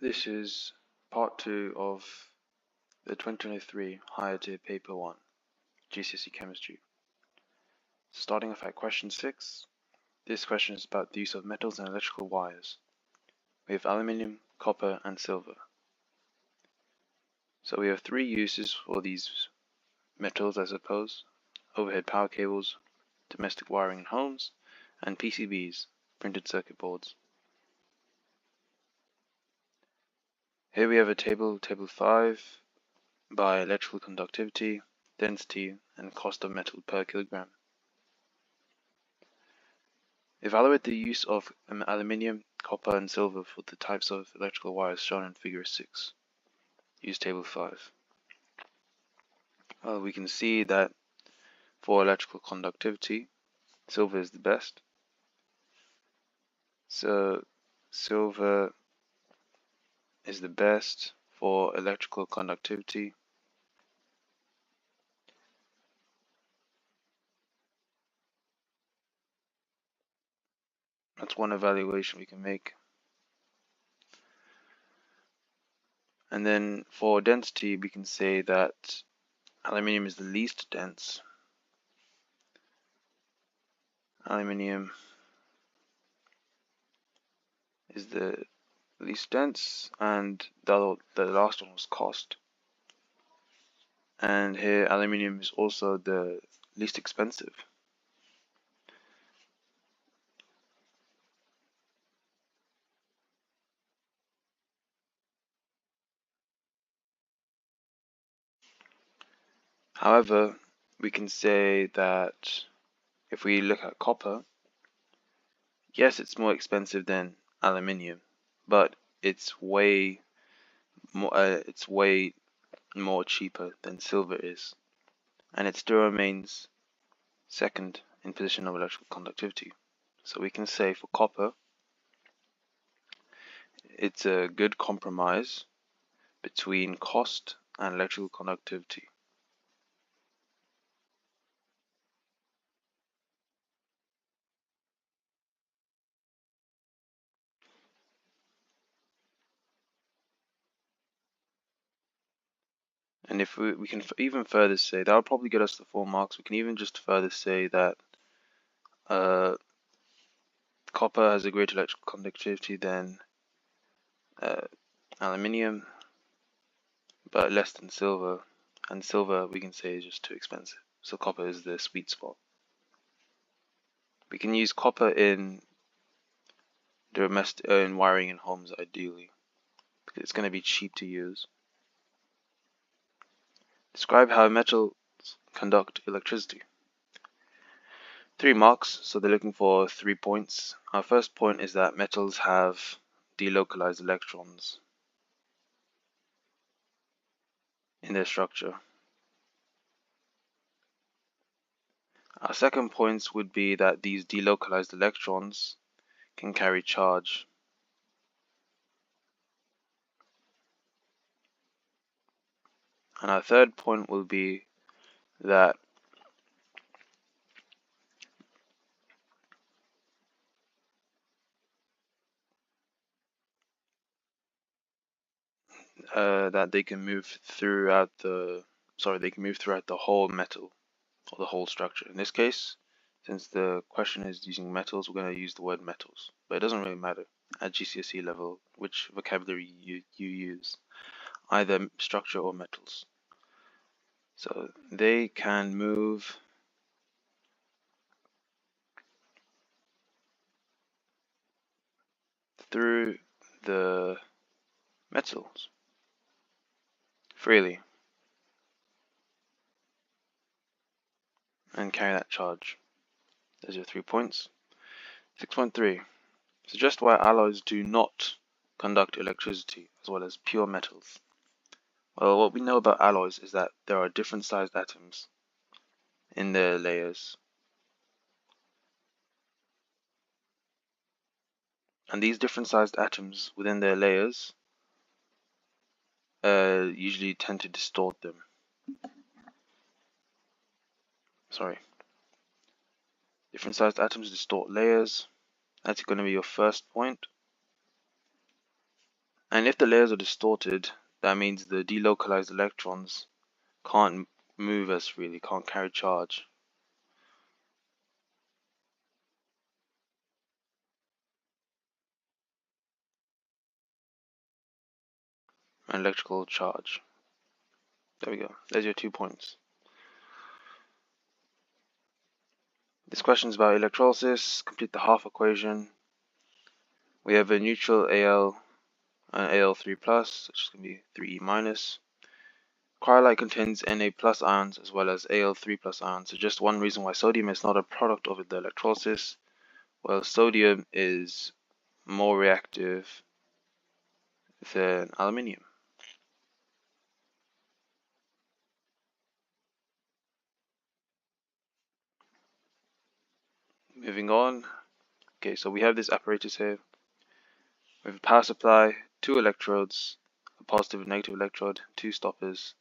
This is part 2 of the 2023 Higher Tier Paper 1, GCSE Chemistry. Starting off at question 6, this question is about the use of metals and electrical wires. We have aluminium, copper, and silver. So we have 3 uses for these metals, I suppose: overhead power cables, domestic wiring in homes, and PCBs, printed circuit boards. Here we have a table 5, by electrical conductivity, density, and cost of metal per kilogram. Evaluate the use of aluminium, copper, and silver for the types of electrical wires shown in figure 6. Use table 5. Well, we can see that for electrical conductivity, silver is the best. So silver is the best for electrical conductivity. That's one evaluation we can make. And then for density, we can say that aluminium is the least dense. Aluminium is the least dense, and the last one was cost. And here aluminium is also the least expensive. However, we can say that if we look at copper, yes, it's more expensive than aluminium, but it's way more cheaper than silver is, and it still remains second in position of electrical conductivity. So we can say for copper, it's a good compromise between cost and electrical conductivity. And if we can even further say, that will probably get us the 4 marks, we can even just further say that copper has a greater electrical conductivity than aluminium, but less than silver, and silver we can say is just too expensive. So copper is the sweet spot. We can use copper in wiring in homes ideally, because it's going to be cheap to use. Describe how metals conduct electricity. 3 marks, so they're looking for 3 points. Our first point is that metals have delocalized electrons in their structure. Our second point would be that these delocalized electrons can carry charge. And our third point will be that they can move throughout the whole metal or the whole structure. In this case, since the question is using metals, we're going to use the word metals, but it doesn't really matter at GCSE level which vocabulary you use, either structure or metals. So they can move through the metals freely and carry that charge. Those are 3 points. 6.3. Suggest why alloys do not conduct electricity as well as pure metals. Well, what we know about alloys is that there are different sized atoms in their layers. And these different sized atoms within their layers usually tend to distort them. Different sized atoms distort layers. That's going to be your first point. And if the layers are distorted, that means the delocalized electrons can't move as freely, can't carry charge. An electrical charge. There we go. There's your 2 points. This question is about electrolysis. Complete the half equation. We have a neutral Al and Al3+, which is going to be 3E minus. Cryolite contains Na plus ions as well as Al3 plus ions. So just one reason why sodium is not a product of the electrolysis. Well, sodium is more reactive than aluminium. Moving on. Okay, so we have this apparatus here. We have a power supply, 2 electrodes, a positive and negative electrode, 2 stoppers,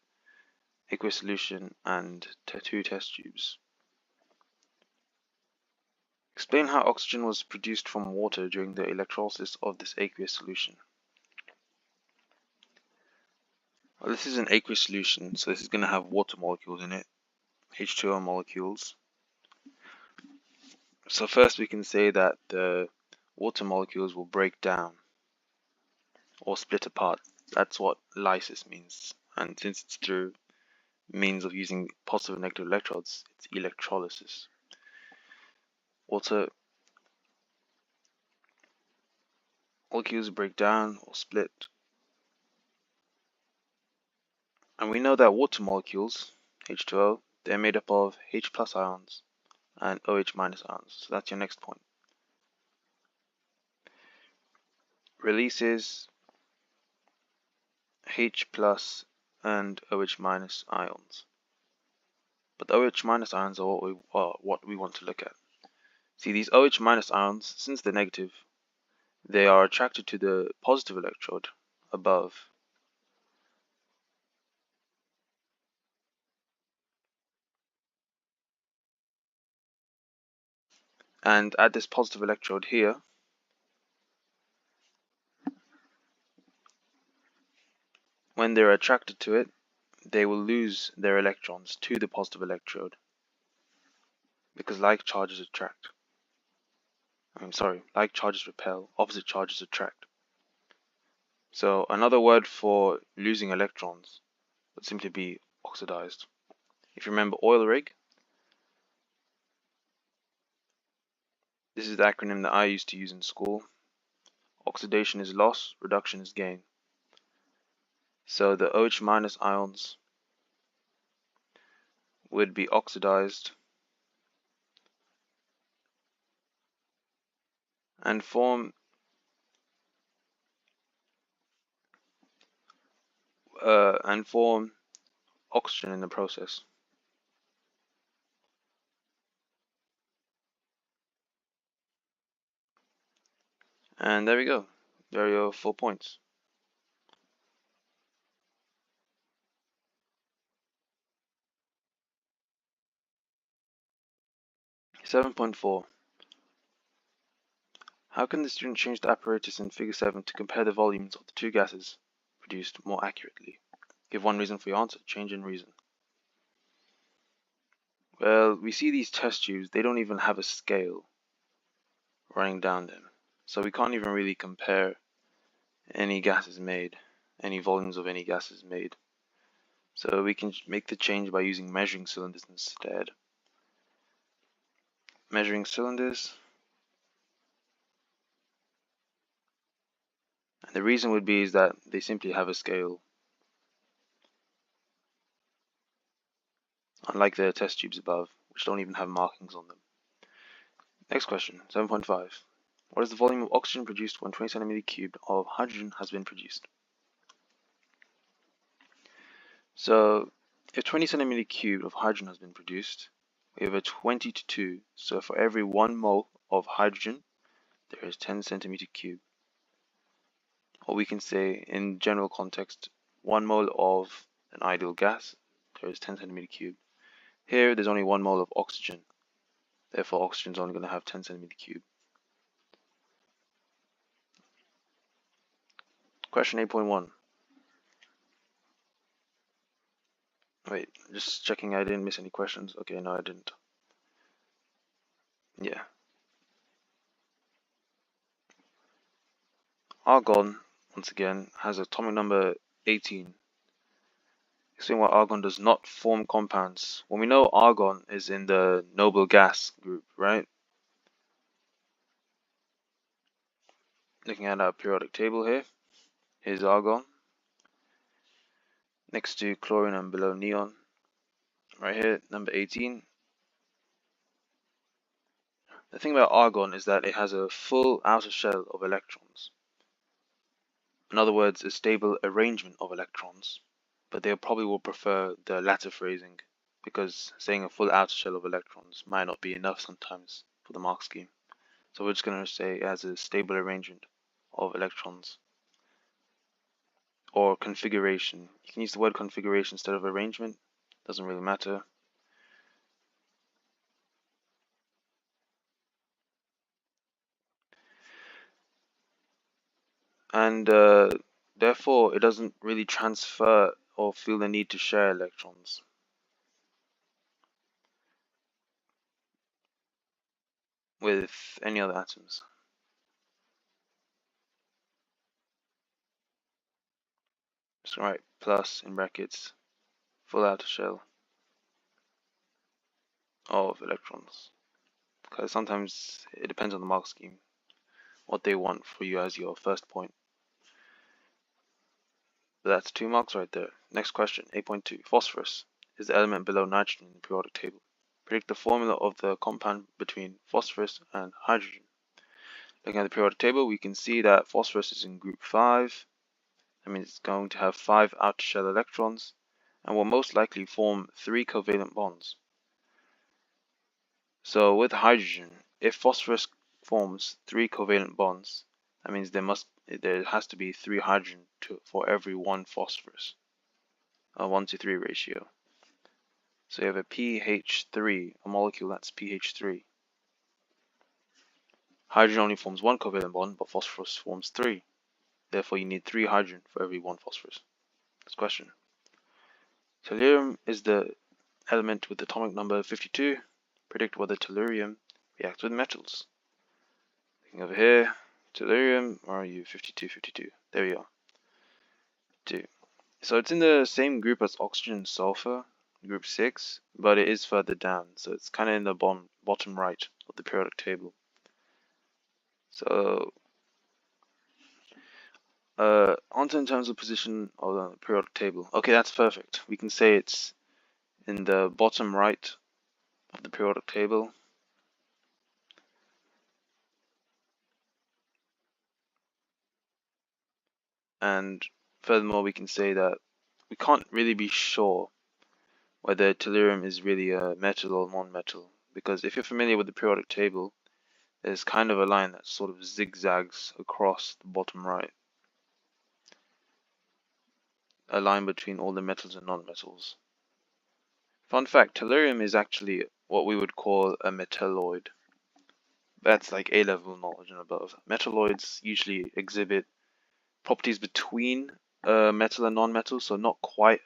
aqueous solution, and 2 test tubes. Explain how oxygen was produced from water during the electrolysis of this aqueous solution. Well, this is an aqueous solution, so this is going to have water molecules in it, H2O molecules. So first we can say that the water molecules will break down or split apart. That's what lysis means. And since it's through means of using positive and negative electrodes, it's electrolysis. Water molecules break down or split. And we know that water molecules, H2O, they're made up of H plus ions and OH minus ions. So that's your next point. Releases H plus and OH minus ions. But the OH minus ions are what we want to look at. See, these OH minus ions, since they're negative, they are attracted to the positive electrode above. And at this positive electrode here, when they're attracted to it, they will lose their electrons to the positive electrode because like charges attract. Like charges repel, opposite charges attract. So another word for losing electrons would simply be oxidized. If you remember oil rig, this is the acronym that I used to use in school. Oxidation is loss, reduction is gain. So the OH minus ions would be oxidized and form oxygen in the process. And there we go. There are your 4 points. (7.4) How can the student change the apparatus in figure 7 to compare the volumes of the 2 gases produced more accurately? Give one reason for your answer. Change in reason. Well, we see these test tubes, they don't even have a scale running down them. So we can't even really compare any gases made, any volumes of any gases made. So we can make the change by using measuring cylinders instead. Measuring cylinders. And the reason would be is that they simply have a scale. Unlike the test tubes above, which don't even have markings on them. Next question, 7.5. What is the volume of oxygen produced when 20 centimeter cubed of hydrogen has been produced? So, if 20 centimeter cubed of hydrogen has been produced, we have a 20 to 2. So for every 1 mole of hydrogen, there is 10 centimeter cubed. Or we can say, in general context, 1 mole of an ideal gas, there is 10 centimeter cubed. Here, there's only 1 mole of oxygen. Therefore, oxygen is only going to have 10 centimeter cubed. Question 8.1. Wait, just checking I didn't miss any questions. Okay, no, I didn't. Yeah. Argon, once again, has atomic number 18. Explain why argon does not form compounds. Well, we know argon is in the noble gas group, right? Looking at our periodic table here, here's argon next to chlorine and below neon. Right here, number 18. The thing about argon is that it has a full outer shell of electrons. In other words, a stable arrangement of electrons. But they probably will prefer the latter phrasing because saying a full outer shell of electrons might not be enough sometimes for the mark scheme. So we're just going to say it has a stable arrangement of electrons. Or configuration. You can use the word configuration instead of arrangement. Doesn't really matter. And therefore, it doesn't really transfer or feel the need to share electrons. With any other atoms. So write plus in brackets, full outer shell of electrons. Because sometimes it depends on the mark scheme, what they want for you as your first point. But that's 2 marks right there. Next question, 8.2. Phosphorus is the element below nitrogen in the periodic table. Predict the formula of the compound between phosphorus and hydrogen. Looking at the periodic table, we can see that phosphorus is in group 5. That means it's going to have 5 outer shell electrons and will most likely form 3 covalent bonds. So with hydrogen, if phosphorus forms 3 covalent bonds, that means there has to be 3 hydrogen for every 1 phosphorus, a 1:3 ratio. So you have a pH3, a molecule that's pH3. Hydrogen only forms 1 covalent bond, but phosphorus forms 3. Therefore, you need 3 hydrogen for every 1 phosphorus. Next question. Tellurium is the element with atomic number 52. Predict whether tellurium reacts with metals. Looking over here, tellurium, where are you? 52, 52. There we are. 2. So it's in the same group as oxygen and sulfur, group 6, but it is further down. So it's kind of in the bottom right of the periodic table. So, onto in terms of position of the periodic table. Okay, that's perfect. We can say it's in the bottom right of the periodic table. And furthermore, we can say that we can't really be sure whether tellurium is really a metal or non-metal, because if you're familiar with the periodic table, there's kind of a line that sort of zigzags across the bottom right, a line between all the metals and non-metals. Fun fact, tellurium is actually what we would call a metalloid. That's like A-level knowledge and above. Metalloids usually exhibit properties between metal and non-metal, so not quite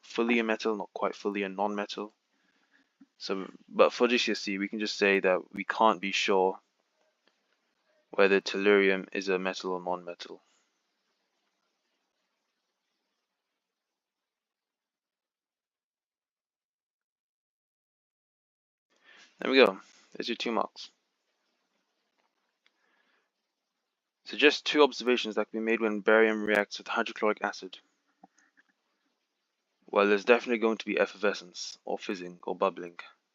fully a metal, not quite fully a non-metal. So, but for GCSE, we can just say that we can't be sure whether tellurium is a metal or non-metal. There we go. There's your 2 marks. Suggest 2 observations that can be made when barium reacts with hydrochloric acid. Well, there's definitely going to be effervescence, or fizzing, or bubbling.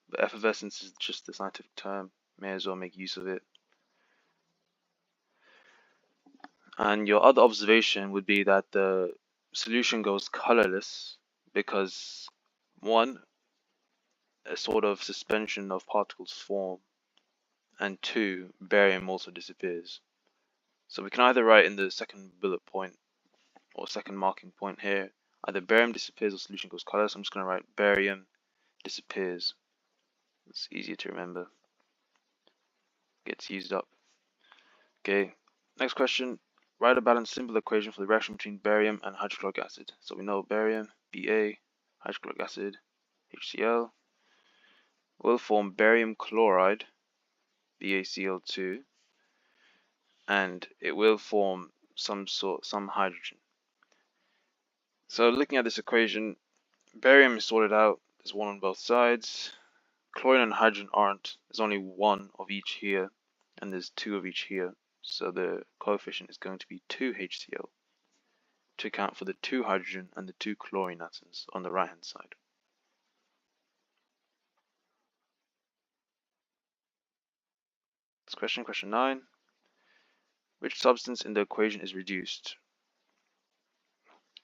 But effervescence is just the scientific term. May as well make use of it. And your other observation would be that the solution goes colorless because, 1, a sort of suspension of particles form, and 2, barium also disappears. So we can either write in the second bullet point or second marking point here, either barium disappears or solution goes colorless. I'm just going to write barium disappears. It's easier to remember. Gets used up. Okay, next question. Write a balanced simple equation for the reaction between barium and hydrochloric acid. So we know barium, Ba, hydrochloric acid, HCl, will form barium chloride, BaCl2, and it will form some hydrogen. So looking at this equation, barium is sorted out, there's one on both sides. Chlorine and hydrogen aren't, there's only one of each here, and there's two of each here. So the coefficient is going to be 2 HCl to account for the 2 hydrogen and the 2 chlorine atoms on the right hand side. This question 9. Which substance in the equation is reduced?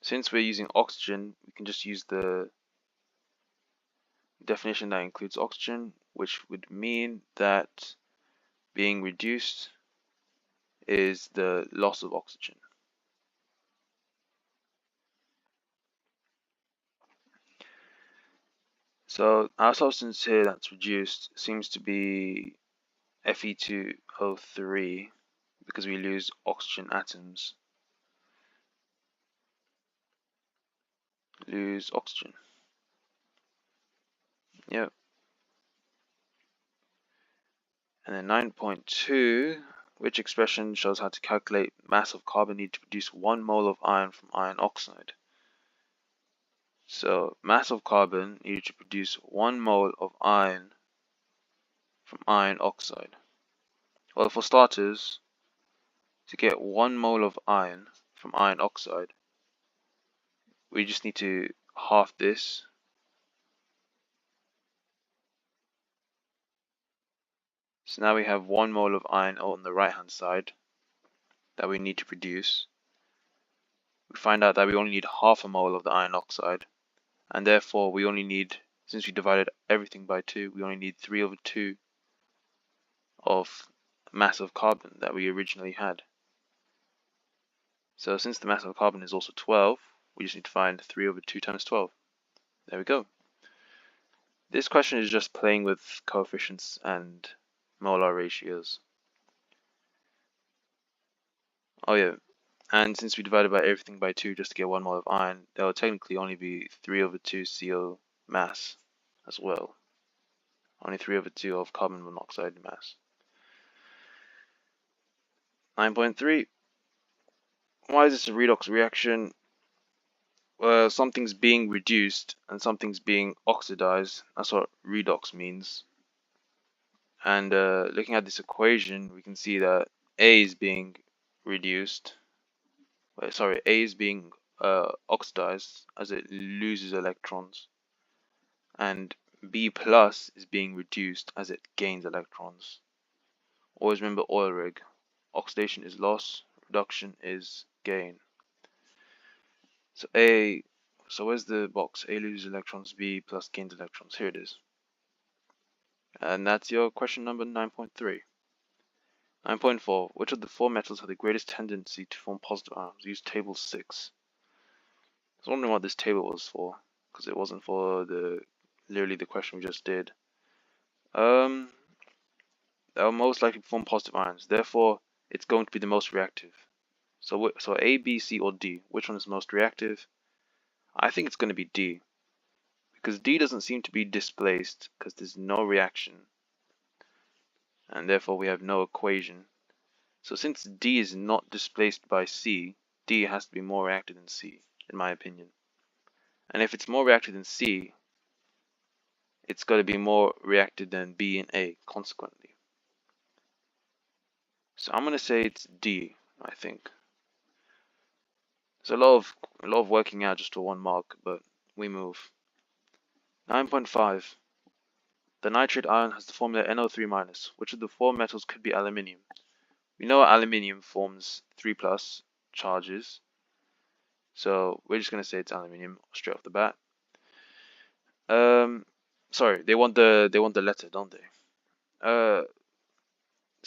Since we're using oxygen, we can just use the definition that includes oxygen, which would mean that being reduced is the loss of oxygen. So our substance here that's reduced seems to be Fe2O3 because we lose oxygen atoms. Lose oxygen. Yep. And then 9.2, which expression shows how to calculate mass of carbon needed to produce 1 mole of iron from iron oxide? So mass of carbon needed to produce 1 mole of iron from iron oxide. Well, for starters, to get 1 mole of iron from iron oxide, we just need to half this. So now we have 1 mole of iron on the right hand side that we need to produce. We find out that we only need half a mole of the iron oxide, and therefore we only need, since we divided everything by 2, we only need 3/2 of mass of carbon that we originally had. So since the mass of carbon is also 12, we just need to find 3/2 times 12. There we go. This question is just playing with coefficients and molar ratios. Oh yeah, and since we divided by everything by 2 just to get 1 mole of iron, there will technically only be 3/2 CO mass as well. Only 3/2 of carbon monoxide mass. 9.3. Why is this a redox reaction? Well, something's being reduced and something's being oxidized. That's what redox means. And looking at this equation, we can see that A is being reduced. A is being oxidized as it loses electrons, and B plus is being reduced as it gains electrons. Always remember oil rig. Oxidation is loss, reduction is gain. So where's the box? A loses electrons, B plus gains electrons. Here it is. And that's your question number 9.3. 9.4. Which of the 4 metals have the greatest tendency to form positive ions? Use table 6. I was wondering what this table was for, because it wasn't for literally the question we just did. They'll most likely form positive ions. Therefore, it's going to be the most reactive. So A, B, C, or D. Which one is most reactive? I think it's going to be D, because D doesn't seem to be displaced because there's no reaction, and therefore we have no equation. So since D is not displaced by C, D has to be more reactive than C, in my opinion. And if it's more reactive than C, it's got to be more reactive than B and A, consequently. So I'm going to say it's D, I think. There's a lot of working out just for 1 mark, but we move. 9.5. The nitrate ion has the formula NO3-. Which of the 4 metals could be aluminium? We know aluminium forms 3+ charges, so we're just going to say it's aluminium straight off the bat. Sorry, they want the letter, don't they?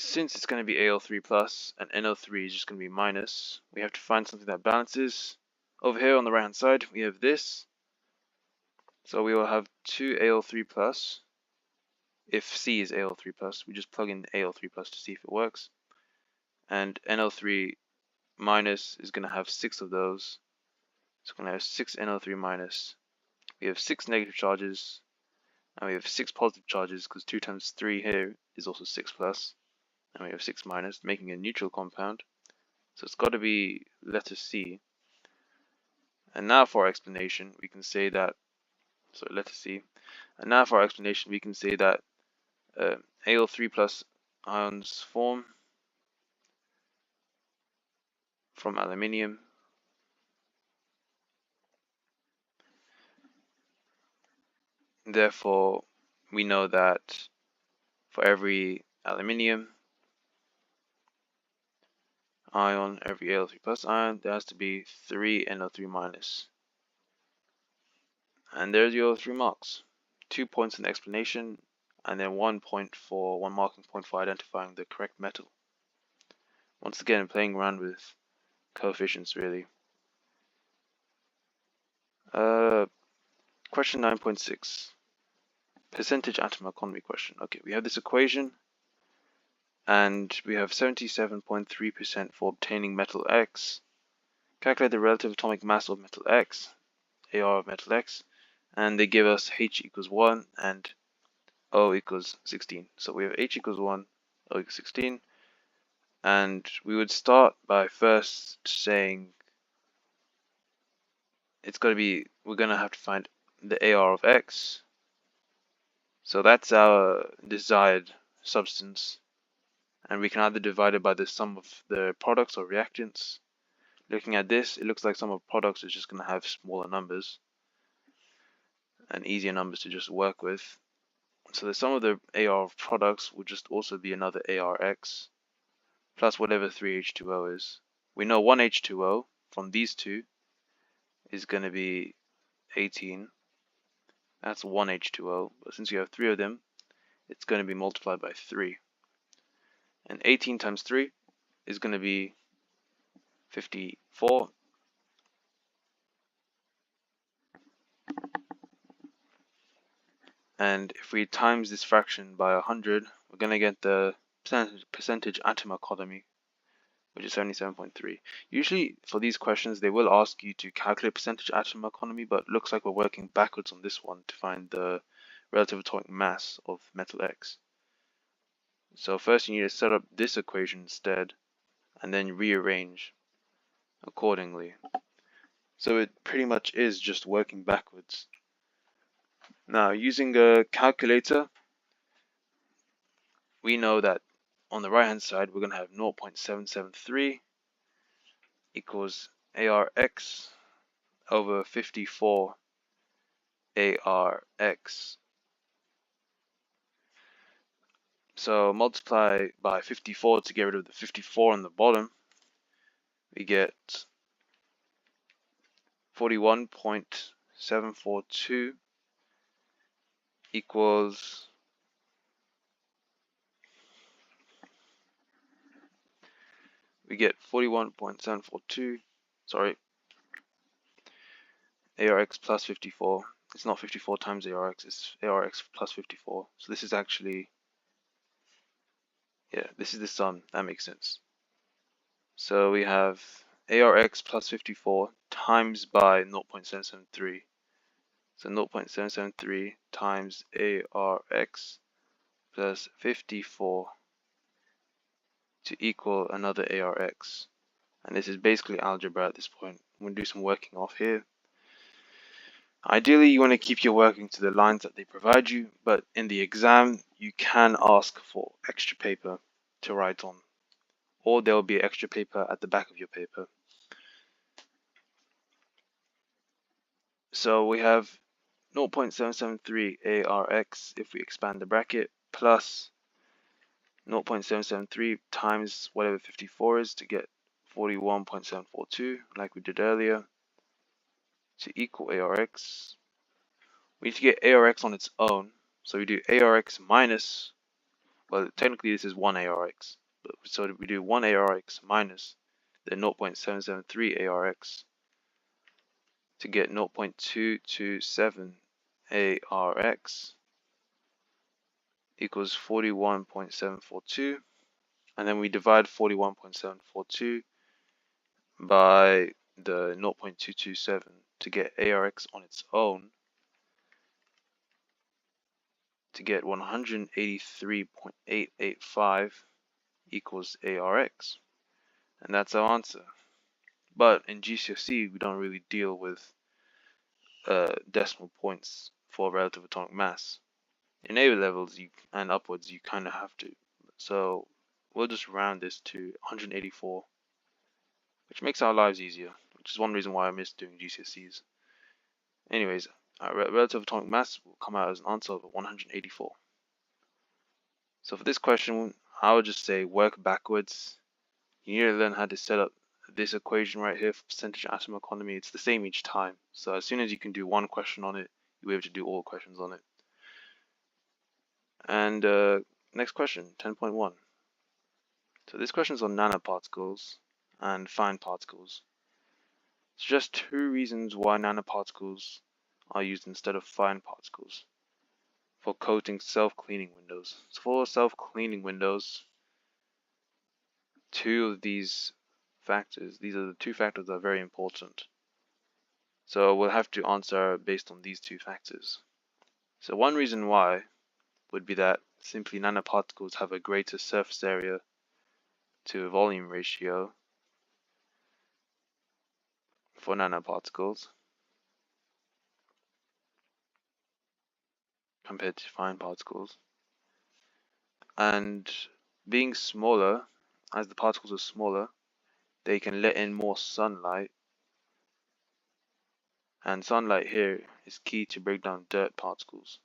Since it's going to be Al3+ and NO3 is just going to be minus, we have to find something that balances. Over here on the right hand side, we have this. So we will have 2 Al3+. If C is Al3+, we just plug in Al3+ to see if it works. And NO3 minus is going to have 6 of those. So we're going to have 6 NO3 minus. We have 6 negative charges, and we have 6 positive charges, because 2 times 3 here is also 6 plus, and we have 6 minus, making a neutral compound. So it's got to be letter C. And now for our explanation, we can say that, sorry, letter C. And now for our explanation, we can say that Al3 plus ions form from aluminium. Therefore, we know that for every aluminium ion, every Al3 plus ion, there has to be 3 NO3 minus. And there's your 3 marks. 2 points in the explanation, and then 1 marking point for identifying the correct metal. Once again, playing around with coefficients, really. Question 9.6. Percentage atom economy question. Okay, we have this equation, and we have 77.3% for obtaining metal X. Calculate the relative atomic mass of metal X, AR of metal X, and they give us H equals 1 and O equals 16. So we have H equals 1, O equals 16, and we would start by first saying we're going to have to find the AR of X. So that's our desired substance, and we can either divide it by the sum of the products or reactants. Looking at this, it looks like sum of products is just going to have smaller numbers and easier numbers to just work with. So the sum of the AR of products will just also be another ARX plus whatever 3H2O is. We know 1H2O from these two is going to be 18. That's 1H2O, but since you have 3 of them, it's going to be multiplied by 3. And 18 times 3 is going to be 54. And if we times this fraction by 100, we're going to get the percentage atom economy, which is 77.3. Usually for these questions, they will ask you to calculate percentage atom economy, but it looks like we're working backwards on this one to find the relative atomic mass of metal X. So first you need to set up this equation instead, and then rearrange accordingly. So it pretty much is just working backwards. Now, using a calculator, we know that on the right hand side we're going to have 0.773 equals ARX over 54 ARX. So multiply by 54 to get rid of the 54 on the bottom. We get 41.742 equals we get 41.742, sorry, ARX plus 54. It's not 54 times ARX, it's ARX plus 54. So this is actually, yeah, this is the sum. That makes sense. So we have ARX plus 54 times by 0.773. So 0.773 times ARX plus 54 to equal another ARX. And this is basically algebra at this point. I'm going to do some working off here. Ideally, you want to keep your working to the lines that they provide you, but in the exam, you can ask for extra paper to write on, or there will be extra paper at the back of your paper. So we have 0.773 ARX if we expand the bracket, plus 0.773 times whatever 54 is to get 41.742, like we did earlier, to equal ARX. We need to get ARX on its own, so we do ARX minus, well, technically this is 1 ARX, but so we do 1 ARX minus the 0.773 ARX to get 0.227 ARX equals 41.742, and then we divide 41.742 by the 0.227 to get ARX on its own to get 183.885 equals ARX. And that's our answer. But in GCSE, we don't really deal with decimal points for relative atomic mass. In A levels and upwards, you kind of have to. So we'll just round this to 184, which makes our lives easier, which is one reason why I miss doing GCSEs. Anyways, our relative atomic mass will come out as an answer of 184. So for this question, I would just say work backwards. You need to learn how to set up this equation right here for percentage atom economy. It's the same each time. So as soon as you can do one question on it, you'll be able to do all questions on it. And next question, 10.1. So this question is on nanoparticles and fine particles. It's just two reasons why nanoparticles are used instead of fine particles for coating self-cleaning windows. So for self-cleaning windows, two of these factors, these are the two factors that are very important. So we'll have to answer based on these two factors. So one reason why would be that simply nanoparticles have a greater surface area to volume ratio for nanoparticles compared to fine particles. And being smaller, as the particles are smaller, they can let in more sunlight. And sunlight here is key to break down dirt particles.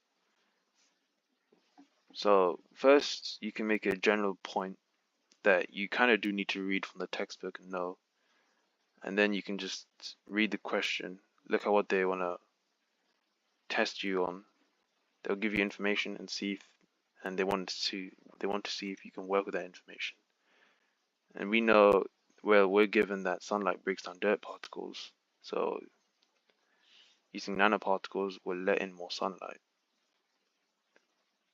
So first, you can make a general point that you kind of do need to read from the textbook and know. And then you can just read the question, look at what they want to test you on. They'll give you information and see if, and they want to see if you can work with that information. And we know, well, we're given that sunlight breaks down dirt particles, so using nanoparticles will let in more sunlight.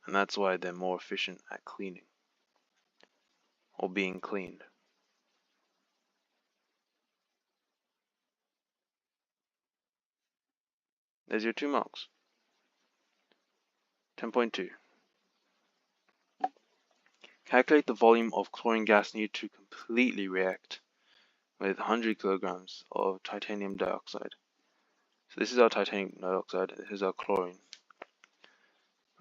And that's why they're more efficient at cleaning or being cleaned. There's your 2 marks. 10.2. Calculate the volume of chlorine gas needed to completely react with 100 kilograms of titanium dioxide. So this is our titanium dioxide, this is our chlorine.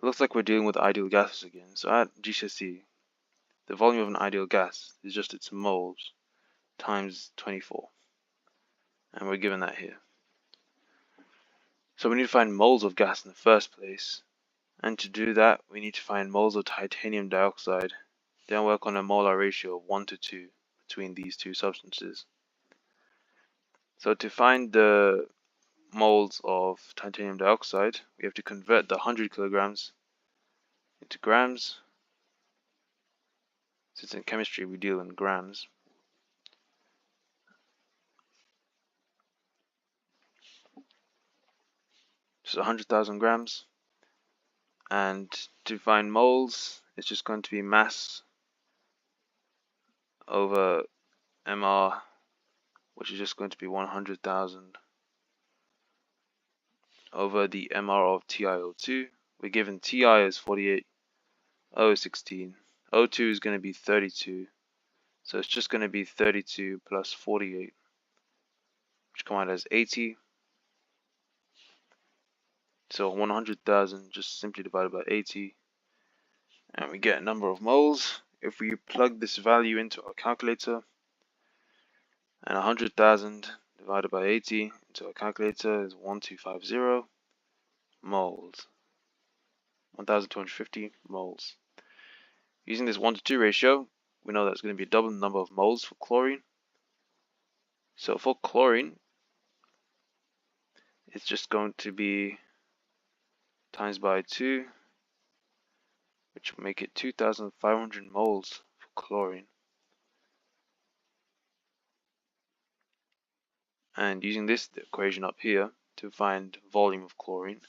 It looks like we're dealing with ideal gases again. So at GCSE, the volume of an ideal gas is just its moles times 24. And we're given that here. So we need to find moles of gas in the first place. And to do that, we need to find moles of titanium dioxide. Then work on a molar ratio of 1 to 2 between these two substances. So to find the moles of titanium dioxide, we have to convert the 100 kilograms into grams. Since in chemistry we deal in grams. So 100,000 grams. And to find moles, it's just going to be mass over mR, which is just going to be 100,000 over the mR of TiO2. We're given Ti is 48, O is 16, O2 is going to be 32. So it's just going to be 32 plus 48, which come out as 80. So 100,000 just simply divided by 80. And we get a number of moles. If we plug this value into our calculator, and 100,000 divided by 80 into our calculator is 1250 moles. 1250 moles. Using this 1 to 2 ratio, we know that's going to be double the number of moles for chlorine. So for chlorine, it's just going to be times by 2, which will make it 2,500 moles for chlorine. And using this equation up here to find volume of chlorine,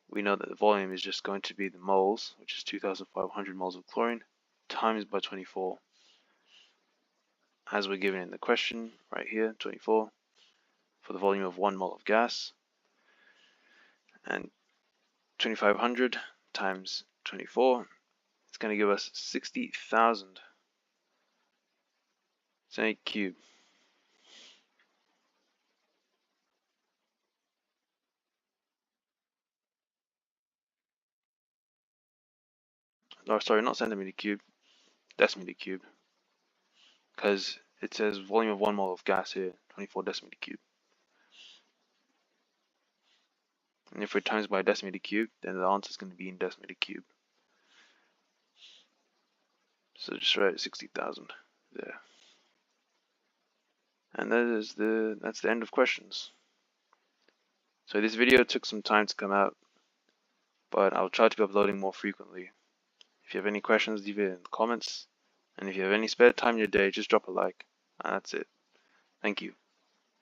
we know that the volume is just going to be the moles, which is 2,500 moles of chlorine, times by 24. as we're given in the question right here, 24, for the volume of 1 mole of gas, and 2500 times 24, it's going to give us 60,000 centimeter cube. Or sorry, not centimeter cube, decimeter cube, because it says volume of 1 mole of gas here, 24 decimeter cube. And if we times by decimeter cube, then the answer is going to be in decimeter cube. So just write 60,000 there. And that's the end of questions. So this video took some time to come out, but I'll try to be uploading more frequently. If you have any questions, leave it in the comments. And if you have any spare time in your day, just drop a like. And that's it. Thank you.